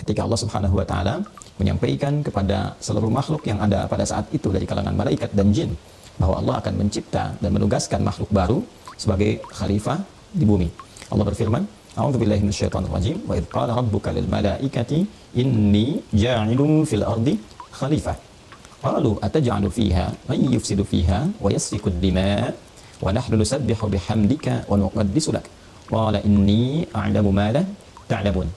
ketika Allah Subhanahu wa taala menyampaikan kepada seluruh makhluk yang ada pada saat itu dari kalangan malaikat dan jin bahwa Allah akan mencipta dan menugaskan makhluk baru sebagai khalifah di bumi. Allah berfirman, A'udzubillahi minasyaitonir rajim, wa idz qala rabbuka lil malaikati inni ja'ilun fil ardi khalifah. Qalu ataj'alu fiha man yufsidu fiha wa yasfiku ad-dima' wa nahnu nusabbihu bihamdika wa nuqaddisu lak. Qala inni a'lamu ma la ta'lamun.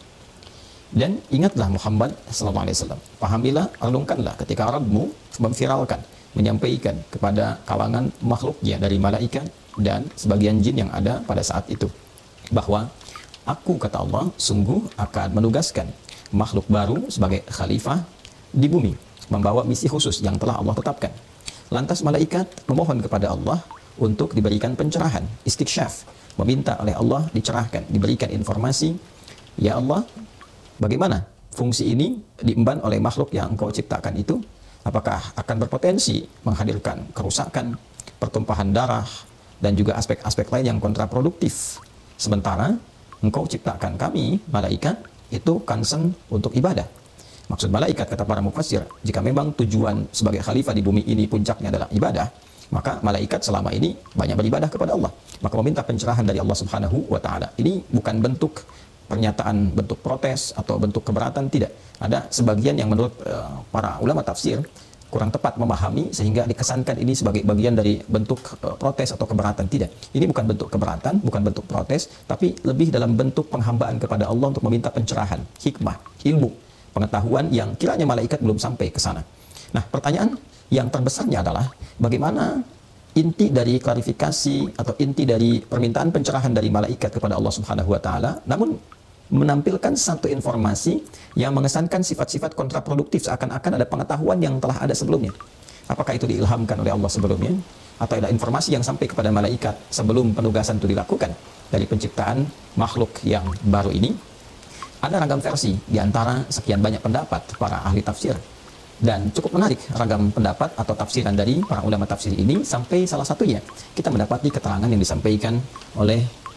Dan ingatlah Muhammad sallallahu alaihi wasallam, pahamilah, renungkanlah ketika Rabbmu memviralkan, menyampaikan kepada kalangan makhluknya dari malaikat dan sebagian jin yang ada pada saat itu bahwa aku, kata Allah, sungguh akan menugaskan makhluk baru sebagai khalifah di bumi, membawa misi khusus yang telah Allah tetapkan. Lantas malaikat memohon kepada Allah untuk diberikan pencerahan, istiksyaf, meminta oleh Allah dicerahkan, diberikan informasi, ya Allah, bagaimana fungsi ini diemban oleh makhluk yang Engkau ciptakan itu? Apakah akan berpotensi menghadirkan kerusakan, pertumpahan darah, dan juga aspek-aspek lain yang kontraproduktif? Sementara Engkau ciptakan kami, malaikat, itu concern untuk ibadah. Maksud malaikat, kata para mufassir, jika memang tujuan sebagai khalifah di bumi ini puncaknya adalah ibadah, maka malaikat selama ini banyak beribadah kepada Allah. Maka meminta pencerahan dari Allah Subhanahu wa taala. Ini bukan bentuk pernyataan, bentuk protes atau bentuk keberatan, tidak. Ada sebagian yang menurut para ulama tafsir kurang tepat memahami sehingga dikesankan ini sebagai bagian dari bentuk protes atau keberatan. Tidak. Ini bukan bentuk keberatan, bukan bentuk protes, tapi lebih dalam bentuk penghambaan kepada Allah untuk meminta pencerahan, hikmah, ilmu, pengetahuan yang kiranya malaikat belum sampai ke sana. Nah, pertanyaan yang terbesarnya adalah bagaimana inti dari klarifikasi atau inti dari permintaan pencerahan dari malaikat kepada Allah Subhanahu wa taala, namun menampilkan satu informasi yang mengesankan sifat-sifat kontraproduktif, seakan-akan ada pengetahuan yang telah ada sebelumnya. Apakah itu diilhamkan oleh Allah sebelumnya, atau ada informasi yang sampai kepada malaikat sebelum penugasan itu dilakukan dari penciptaan makhluk yang baru ini? Ada ragam versi di antara sekian banyak pendapat para ahli tafsir, dan cukup menarik ragam pendapat atau tafsiran dari para ulama tafsir ini, sampai salah satunya kita mendapati keterangan yang disampaikan oleh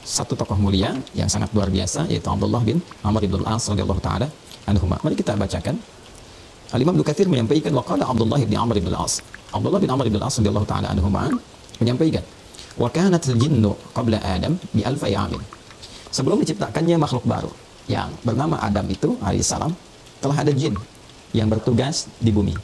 satu tokoh mulia yang sangat luar biasa, yaitu Abdullah bin Amr bin Al-As radhiyallahu taala anhuma. Mari kita bacakan. Al-Imam Ibnu Katsir menyampaikan, waqala Abdullah bin Amr bin Al-As. Abdullah bin Amr bin Al-As radhiyallahu taala anhuma menyampaikan, wa kanat al-jinnu qabla Adam bi alfi amin. Sebelum diciptakannya makhluk baru yang bernama Adam itu alaihissalam, telah ada jin yang bertugas di bumi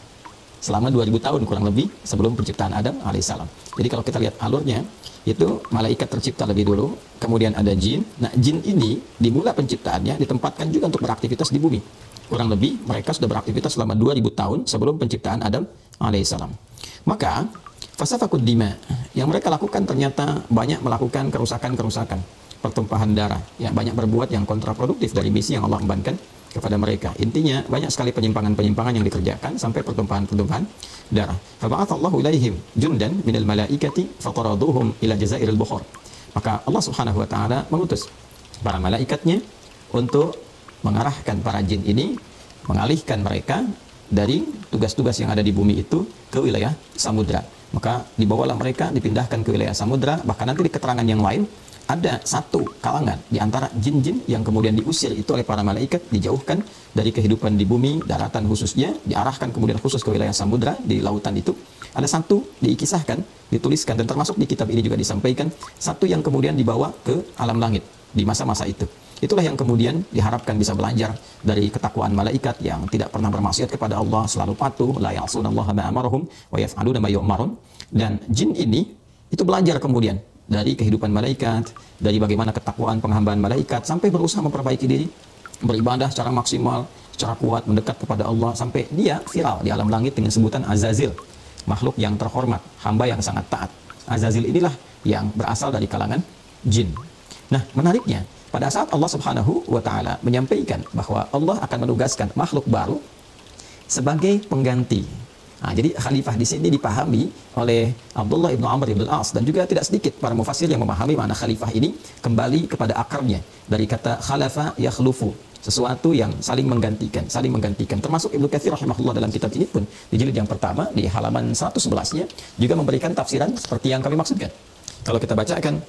selama 2000 tahun kurang lebih sebelum penciptaan Adam alaihissalam. Jadi kalau kita lihat alurnya, itu malaikat tercipta lebih dulu, kemudian ada jin. Nah, jin ini di mula penciptaannya ditempatkan juga untuk beraktivitas di bumi. Kurang lebih mereka sudah beraktivitas selama 2000 tahun sebelum penciptaan Adam alaihissalam. Maka fasafakud dima, yang mereka lakukan ternyata banyak melakukan kerusakan-kerusakan, pertumpahan darah, ya, banyak berbuat yang kontraproduktif dari misi yang Allah embankan kepada mereka. Intinya banyak sekali penyimpangan-penyimpangan yang dikerjakan sampai pertumpahan-pertumpahan darah. Faba'athallahu ilaihim jundan minal malaikati fataraduhum ila jazairil bukhar. Maka Allah Subhanahu wa taala mengutus para malaikatnya untuk mengarahkan para jin ini, mengalihkan mereka dari tugas-tugas yang ada di bumi itu ke wilayah samudra. Maka dibawalah mereka, dipindahkan ke wilayah samudra. Bahkan nanti di keterangan yang lain ada satu kalangan di antara jin-jin yang kemudian diusir itu oleh para malaikat, dijauhkan dari kehidupan di bumi, daratan khususnya, diarahkan kemudian khusus ke wilayah samudra, di lautan itu. Ada satu dikisahkan, dituliskan, dan termasuk di kitab ini juga disampaikan, satu yang kemudian dibawa ke alam langit di masa-masa itu. Itulah yang kemudian diharapkan bisa belajar dari ketakwaan malaikat yang tidak pernah bermaksiat kepada Allah, selalu patuh, la ya'sunallaha ma amarahum wa yaf'aluna ma yu'marun. Dan jin ini itu belajar kemudian dari kehidupan malaikat, dari bagaimana ketakwaan penghambaan malaikat, sampai berusaha memperbaiki diri, beribadah secara maksimal, secara kuat, mendekat kepada Allah, sampai dia viral di alam langit dengan sebutan Azazil, makhluk yang terhormat, hamba yang sangat taat. Azazil inilah yang berasal dari kalangan jin. Nah, menariknya, pada saat Allah Subhanahu wa taala menyampaikan bahwa Allah akan menugaskan makhluk baru sebagai pengganti. Nah, jadi khalifah di sini dipahami oleh Abdullah bin Amr bin Al-As, dan juga tidak sedikit para mufassir yang memahami makna khalifah ini kembali kepada akarnya dari kata khalafa yakhlufu, sesuatu yang saling menggantikan, termasuk Ibnu Katsir rahimahullah dalam kitab ini pun di jilid yang pertama di halaman 111-nya juga memberikan tafsiran seperti yang kami maksudkan. Kalau kita bacakan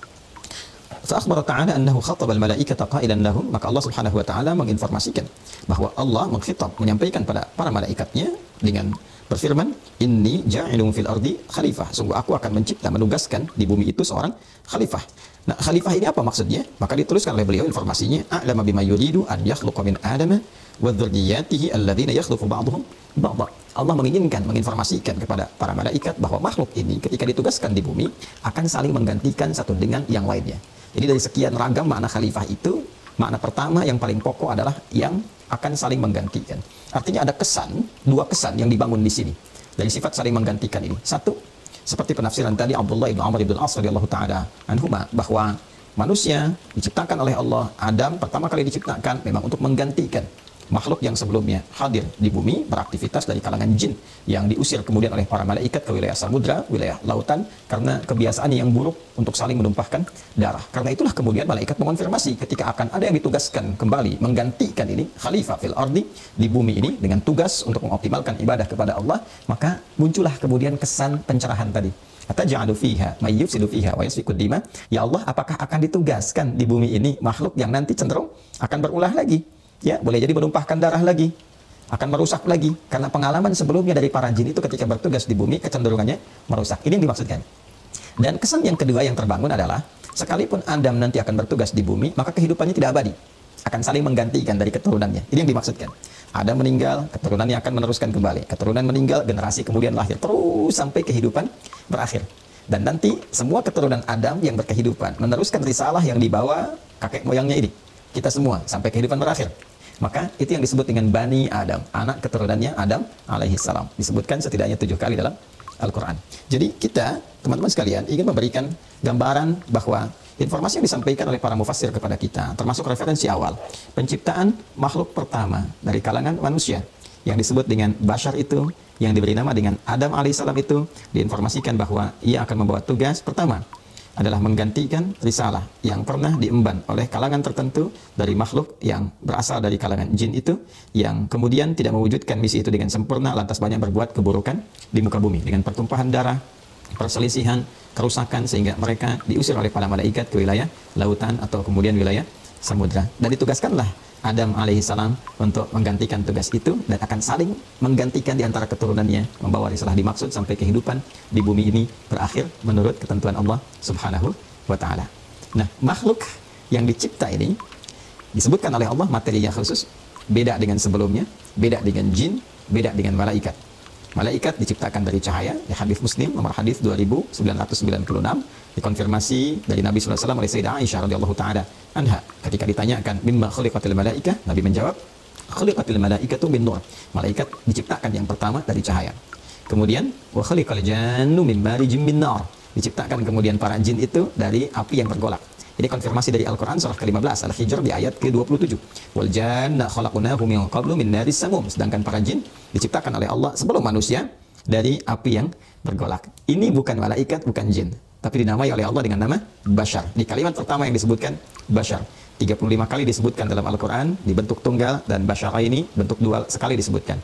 Fa'akhbara ta'ala annahu khataba al-malaikata qailan lahum, maka Allah Subhanahu wa taala menginformasikan bahwa Allah mengkhitab, menyampaikan pada para malaikatnya dengan berfirman, inni ja'ilun fil ardi khalifah, sungguh aku akan mencipta, menugaskan di bumi itu seorang khalifah. Nah, khalifah ini apa maksudnya? Maka dituliskan oleh beliau informasinya, a'lama bima yuridu an yakhluqa min adama wa dzurriyyatihi alladziina yakhluqu ba'dhum ba'dha. Allah menginginkan, menginformasikan kepada para malaikat bahwa makhluk ini ketika ditugaskan di bumi akan saling menggantikan satu dengan yang lainnya. Jadi dari sekian ragam makna khalifah itu, makna pertama yang paling pokok adalah yang akan saling menggantikan. Artinya ada kesan, dua kesan yang dibangun di sini dari sifat saling menggantikan ini. Satu, seperti penafsiran tadi Abdullah ibn Amr ibn al-As radhiyallahu taala anhuma, bahwa manusia diciptakan oleh Allah, Adam pertama kali diciptakan memang untuk menggantikan makhluk yang sebelumnya hadir di bumi, beraktivitas dari kalangan jin yang diusir kemudian oleh para malaikat ke wilayah samudra, wilayah lautan, karena kebiasaannya yang buruk untuk saling menumpahkan darah. Karena itulah kemudian malaikat mengonfirmasi ketika akan ada yang ditugaskan kembali menggantikan ini khalifah fil ardi, di bumi ini dengan tugas untuk mengoptimalkan ibadah kepada Allah, maka muncullah kemudian kesan pencerahan tadi. Ataj'alu fiha may yufsidu fiha wa yasfiku dima, ya Allah, apakah akan ditugaskan di bumi ini makhluk yang nanti cenderung akan berulah lagi? Ya, boleh jadi menumpahkan darah lagi, akan merusak lagi, karena pengalaman sebelumnya dari para jin itu ketika bertugas di bumi kecenderungannya merusak. Ini yang dimaksudkan. Dan kesan yang kedua yang terbangun adalah, sekalipun Adam nanti akan bertugas di bumi, maka kehidupannya tidak abadi, akan saling menggantikan dari keturunannya. Ini yang dimaksudkan. Adam meninggal, keturunannya akan meneruskan kembali. Keturunan meninggal, generasi kemudian lahir, terus sampai kehidupan berakhir. Dan nanti semua keturunan Adam yang berkehidupan meneruskan risalah yang dibawa kakek moyangnya ini, kita semua, sampai kehidupan berakhir. Maka itu yang disebut dengan Bani Adam, anak keturunannya Adam alaihi salam. Disebutkan setidaknya 7 kali dalam Al-Quran. Jadi kita, teman-teman sekalian, ingin memberikan gambaran bahwa informasi yang disampaikan oleh para mufassir kepada kita, termasuk referensi awal, penciptaan makhluk pertama dari kalangan manusia, yang disebut dengan Bashar itu, yang diberi nama dengan Adam alaihi salam itu, diinformasikan bahwa ia akan membawa tugas pertama, adalah menggantikan risalah yang pernah diemban oleh kalangan tertentu dari makhluk yang berasal dari kalangan jin itu, yang kemudian tidak mewujudkan misi itu dengan sempurna, lantas banyak berbuat keburukan di muka bumi dengan pertumpahan darah, perselisihan, kerusakan, sehingga mereka diusir oleh para malaikat ke wilayah lautan atau kemudian wilayah samudra. Dan ditugaskanlah Adam alaihissalam untuk menggantikan tugas itu, dan akan saling menggantikan di antara keturunannya, membawa risalah dimaksud sampai kehidupan di bumi ini berakhir menurut ketentuan Allah Subhanahu wa taala. Nah, makhluk yang dicipta ini disebutkan oleh Allah materinya khusus, beda dengan sebelumnya, beda dengan jin, beda dengan malaikat. Malaikat diciptakan dari cahaya, di hadis Muslim nomor hadis 2996, dikonfirmasi dari Nabi sallallahu alaihi wasallam oleh Sayyidah Aisyah radhiyallahu taala anha ketika ditanyakan mimma khuliqatil malaikah, Nabi menjawab khuliqatil malaikatu min nur. Malaikat diciptakan yang pertama dari cahaya. Kemudian wa khuliqal jannu min marijim min nar. Diciptakan kemudian para jin itu dari api yang bergolak. Ini konfirmasi dari Al-Quran surah ke-15 Al-Hijr di ayat ke-27. Wal janna khalaqnahu min qablu min naris samum. Sedangkan para jin diciptakan oleh Allah sebelum manusia dari api yang bergolak. Ini bukan malaikat, bukan jin, tapi dinamai oleh Allah dengan nama Bashar. Di kalimat pertama yang disebutkan Bashar, 35 kali disebutkan dalam Al-Quran di bentuk tunggal, dan Bashar ini bentuk dual sekali disebutkan.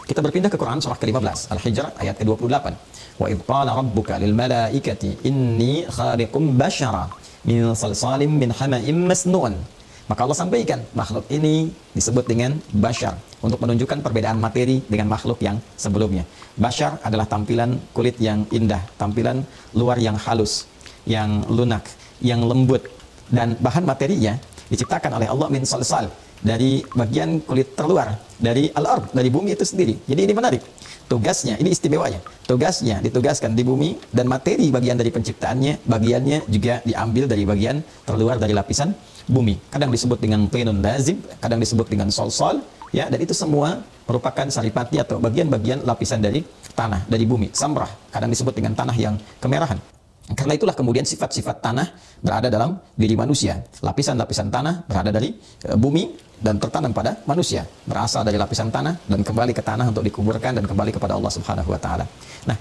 Kita berpindah ke Quran surah ke-15 Al-Hijr ayat ke-28. Wa idh qala rabbuka lil malaikati inni khaliqum bashara min salsalim min hama'im masnun. Maka Allah sampaikan makhluk ini disebut dengan Bashar untuk menunjukkan perbedaan materi dengan makhluk yang sebelumnya. Bashar adalah tampilan kulit yang indah, tampilan luar yang halus, yang lunak, yang lembut, dan bahan materinya diciptakan oleh Allah min salsal, dari bagian kulit terluar dari al-ard, dari bumi itu sendiri. Jadi ini menarik. Tugasnya, ini istimewanya. Tugasnya ditugaskan di bumi, dan materi bagian dari penciptaannya, bagiannya juga diambil dari bagian terluar dari lapisan bumi. Kadang disebut dengan tinun lazib, kadang disebut dengan sol-sol, ya, dan itu semua merupakan saripati atau bagian-bagian lapisan dari tanah, dari bumi. Samrah, kadang disebut dengan tanah yang kemerahan. Karena itulah kemudian sifat-sifat tanah berada dalam diri manusia. Lapisan-lapisan tanah berada dari bumi dan tertanam pada manusia. Berasal dari lapisan tanah dan kembali ke tanah untuk dikuburkan dan kembali kepada Allah Subhanahu wa taala. Nah,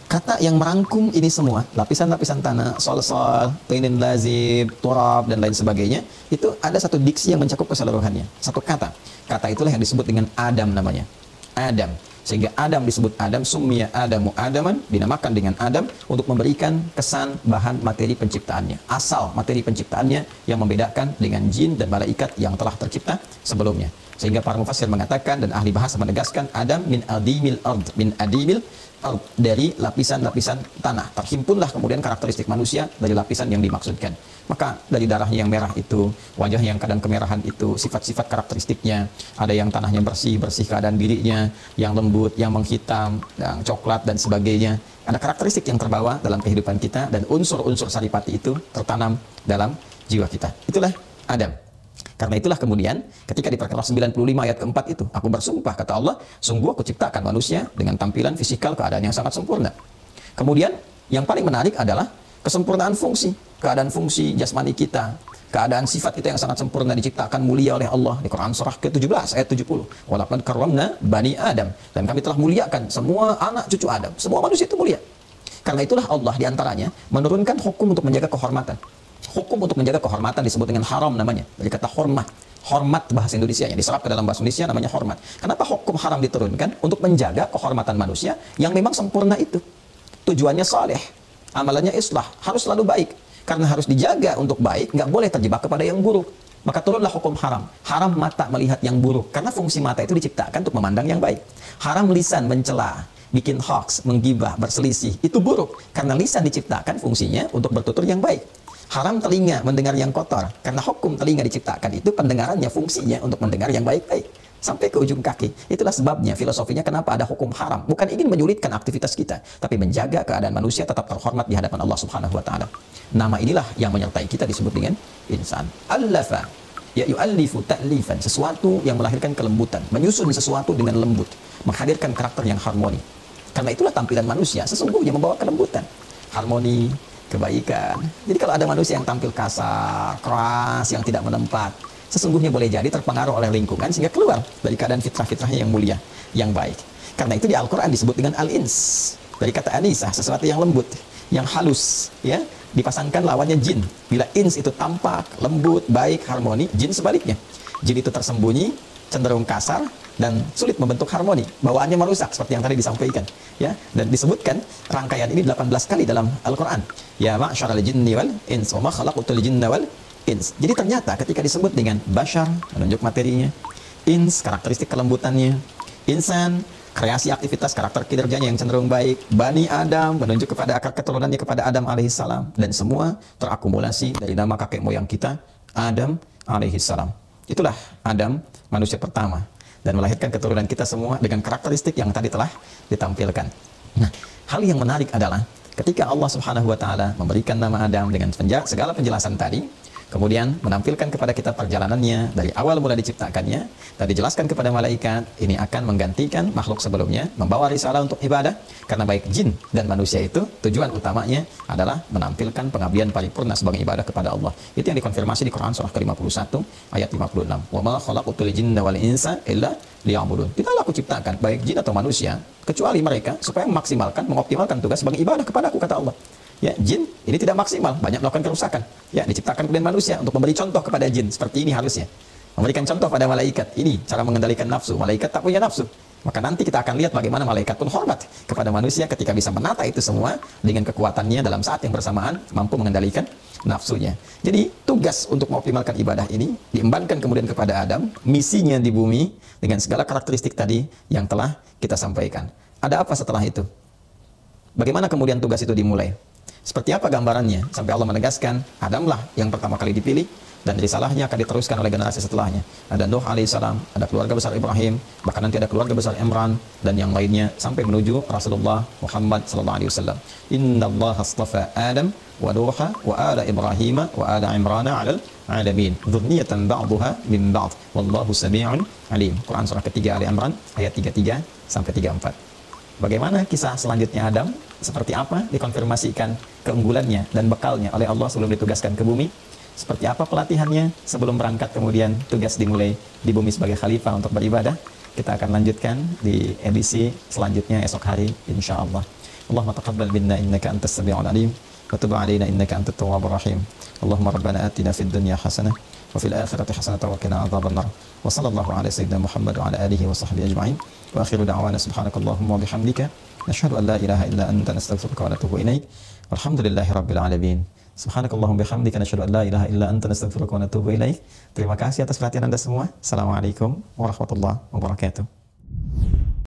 kata yang merangkum ini semua, lapisan-lapisan tanah, sol-sol, tinin lazib, turab, dan lain sebagainya, itu ada satu diksi yang mencakup keseluruhannya. Satu kata. Kata itulah yang disebut dengan Adam namanya. Adam. Sehingga Adam disebut Adam, summiya Adamu Adaman, dinamakan dengan Adam untuk memberikan kesan bahan materi penciptaannya, asal materi penciptaannya yang membedakan dengan jin dan malaikat yang telah tercipta sebelumnya. Sehingga para mufassir mengatakan dan ahli bahasa menegaskan Adam min adimil ard, min adimil ard, dari lapisan-lapisan tanah. Terhimpunlah kemudian karakteristik manusia dari lapisan yang dimaksudkan. Maka dari darahnya yang merah itu, wajah yang kadang kemerahan itu, sifat-sifat karakteristiknya, ada yang tanahnya bersih keadaan dirinya, yang lembut, yang menghitam, yang coklat dan sebagainya. Ada karakteristik yang terbawa dalam kehidupan kita dan unsur-unsur saripati itu tertanam dalam jiwa kita. Itulah Adam. Karena itulah kemudian ketika di perkara 95 ayat keempat itu, aku bersumpah kata Allah, sungguh aku ciptakan manusia dengan tampilan fisikal keadaan yang sangat sempurna. Kemudian yang paling menarik adalah kesempurnaan fungsi, keadaan fungsi jasmani kita, keadaan sifat kita yang sangat sempurna diciptakan mulia oleh Allah di Quran surah ke-17 ayat 70. Walaqad karramna bani Adam, dan kami telah muliakan semua anak cucu Adam, semua manusia itu mulia. Karena itulah Allah diantaranya menurunkan hukum untuk menjaga kehormatan. Hukum untuk menjaga kehormatan disebut dengan haram namanya, dari kata hormat. Hormat bahasa Indonesia yang diserap ke dalam bahasa Indonesia namanya hormat. Kenapa hukum haram diturunkan? Untuk menjaga kehormatan manusia yang memang sempurna itu. Tujuannya saleh, amalannya islah, harus selalu baik. Karena harus dijaga untuk baik, nggak boleh terjebak kepada yang buruk. Maka turunlah hukum haram. Haram mata melihat yang buruk, karena fungsi mata itu diciptakan untuk memandang yang baik. Haram lisan mencela, bikin hoax, menggibah, berselisih, itu buruk. Karena lisan diciptakan fungsinya untuk bertutur yang baik. Haram telinga mendengar yang kotor, karena hukum telinga diciptakan itu pendengarannya fungsinya untuk mendengar yang baik-baik. Sampai ke ujung kaki. Itulah sebabnya, filosofinya kenapa ada hukum haram. Bukan ingin menyulitkan aktivitas kita, tapi menjaga keadaan manusia tetap terhormat di hadapan Allah Subhanahu wa Ta'ala. Nama inilah yang menyertai kita disebut dengan insan. Allafa, ya yu'allifu ta'lifan, sesuatu yang melahirkan kelembutan, menyusun sesuatu dengan lembut, menghadirkan karakter yang harmoni. Karena itulah tampilan manusia sesungguhnya membawa kelembutan, harmoni, kebaikan. Jadi kalau ada manusia yang tampil kasar, keras, yang tidak menempat, sesungguhnya boleh jadi terpengaruh oleh lingkungan sehingga keluar dari keadaan fitrah-fitrahnya yang mulia, yang baik. Karena itu di Al-Quran disebut dengan al-ins, dari kata anisah, sesuatu yang lembut, yang halus, ya, dipasangkan lawannya jin. Bila ins itu tampak, lembut, baik, harmoni, jin sebaliknya. Jin itu tersembunyi, cenderung kasar, dan sulit membentuk harmoni, bawaannya merusak seperti yang tadi disampaikan, ya. Dan disebutkan rangkaian ini 18 kali dalam Al-Qur'an. Ya ma'syaral jinni wal ins wa ma khalaqtul jinna wal ins. Jadi ternyata ketika disebut dengan bashar, menunjuk materinya, ins karakteristik kelembutannya, insan kreasi aktivitas karakter kinerjanya yang cenderung baik, bani Adam menunjuk kepada akar keturunannya kepada Adam alaihissalam, dan semua terakumulasi dari nama kakek moyang kita Adam alaihissalam. Itulah Adam, manusia pertama, dan melahirkan keturunan kita semua dengan karakteristik yang tadi telah ditampilkan. Nah, hal yang menarik adalah ketika Allah Subhanahu wa Ta'ala memberikan nama Adam dengan segala penjelasan tadi, kemudian menampilkan kepada kita perjalanannya dari awal mula diciptakannya, dan dijelaskan kepada malaikat ini akan menggantikan makhluk sebelumnya, membawa risalah untuk ibadah, karena baik jin dan manusia itu tujuan utamanya adalah menampilkan pengabdian paripurna sebagai ibadah kepada Allah. Itu yang dikonfirmasi di Quran surah ke-51 ayat 56. Wa ma khalaqtul jinna wal insa illa liya'budun. Tidaklah aku ciptakan baik jin atau manusia kecuali mereka supaya memaksimalkan, mengoptimalkan tugas sebagai ibadah kepadaku, kata Allah. Ya, jin ini tidak maksimal, banyak melakukan kerusakan. Ya, diciptakan kemudian manusia untuk memberi contoh kepada jin, seperti ini harusnya. Memberikan contoh pada malaikat, ini cara mengendalikan nafsu. Malaikat tak punya nafsu. Maka nanti kita akan lihat bagaimana malaikat pun hormat kepada manusia ketika bisa menata itu semua dengan kekuatannya dalam saat yang bersamaan mampu mengendalikan nafsunya. Jadi tugas untuk mengoptimalkan ibadah ini diembankan kemudian kepada Adam, misinya di bumi dengan segala karakteristik tadi yang telah kita sampaikan. Ada apa setelah itu? Bagaimana kemudian tugas itu dimulai? Seperti apa gambarannya? Sampai Allah menegaskan, Adamlah yang pertama kali dipilih, dan risalahnya akan diteruskan oleh generasi setelahnya. Ada Nuh alaihissalam, ada keluarga besar Ibrahim, bahkan nanti ada keluarga besar Imran, dan yang lainnya, sampai menuju Rasulullah Muhammad sallallahu alaihi wasallam. Inna Allah astafa Adam wa Nuha wa ala Ibrahim wa ala Imran alal alamin. Dzurriyyatan ba'daha min ba'd. Wallahu sami'un alim. Quran surah ketiga Ali Imran ayat 33 sampai 34. Bagaimana kisah selanjutnya Adam? Seperti apa dikonfirmasikan keunggulannya dan bekalnya oleh Allah sebelum ditugaskan ke bumi? Seperti apa pelatihannya sebelum berangkat kemudian tugas dimulai di bumi sebagai khalifah untuk beribadah? Kita akan lanjutkan di edisi selanjutnya esok hari insyaallah. Allahumma taqabbal minna innaka antas sami'ul alim wa tub 'alaina innaka antat tawwabur rahim. Allahumma rabbana atina fid dunya hasanah wa fil akhirati hasanatan wa qina adzabannar. Wa sallallahu ala sayyidina Muhammad wa ala alihi wa sahbihi ajma'in. Wa akhiru da'wana subhanakallahumma wa bihamdika nashhadu an la ilaha illa anta nastaghfiruka wa natubu ilaik. Walhamdulillahi rabbil alamin. Subhanakallahumma bihamdika nashhadu an la ilaha illa anta nastaghfiruka wa natubu ilaik. Terima kasih atas perhatian Anda semua. Assalamualaikum warahmatullahi wabarakatuh.